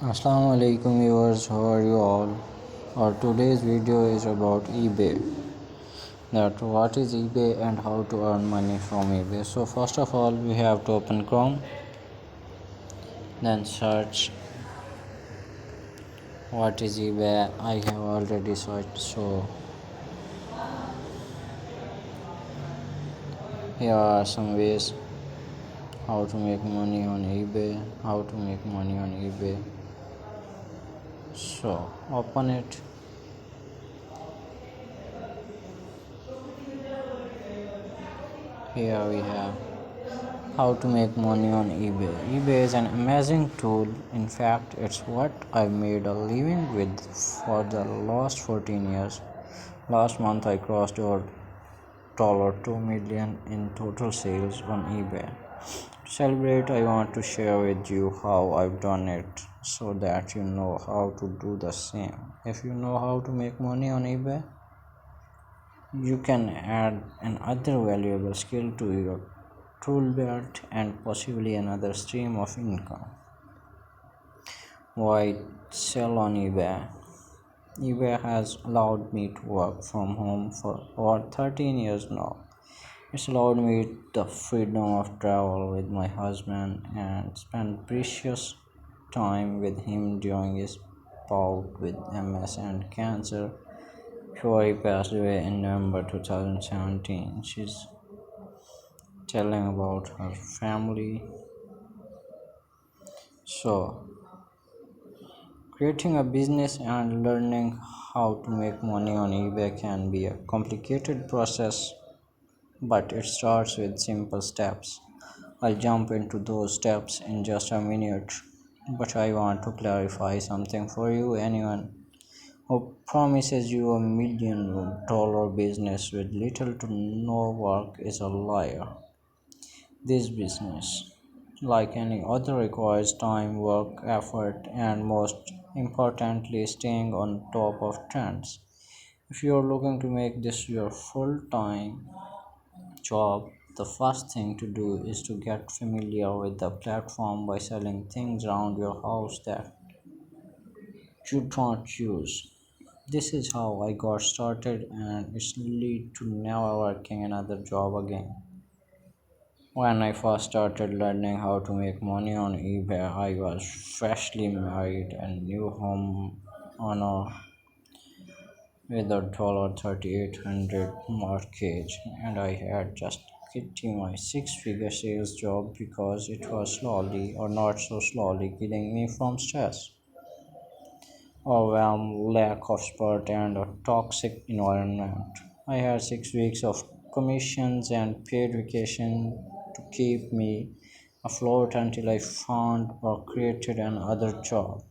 Assalamu alaikum viewers, how are you all? Our today's video is about eBay. That what is eBay and how to earn money from eBay. So first of all we have to open Chrome, then search what is eBay. I have already searched, so here are some ways how to make money on eBay, So open it. Here we have how to make money on eBay. eBay is an amazing tool. In fact, it's what I made a living with for the last 14 years. Last month I crossed over $2 million in total sales on eBay. To celebrate, I want to share with you how I've done it so that you know how to do the same. If you know how to make money on eBay, you can add another valuable skill to your tool belt and possibly another stream of income. Why sell on eBay? eBay has allowed me to work from home for over 13 years now. It's allowed me the freedom of travel with my husband and spend precious time with him during his bout with MS and cancer before he passed away in November 2017. She's telling about her family. So, creating a business and learning how to make money on eBay can be a complicated process, but it starts with simple steps. I'll jump into those steps in just a minute, but I want to clarify something for you. Anyone who promises you $1 million business with little to no work is a liar. This business, like any other, requires time, work, effort, and most importantly, staying on top of trends. If you are looking to make this your full time job, the first thing to do is to get familiar with the platform by selling things around your house that you don't use. This is how I got started, and it's lead to never working another job again. When I first started learning how to make money on eBay, I was freshly married and new homeowner with a $3800 mortgage, and I had just quitting my six-figure sales job because it was slowly or not so slowly killing me from stress, overwhelm, lack of support, and a toxic environment. I had 6 weeks of commissions and paid vacation to keep me afloat until I found or created another job.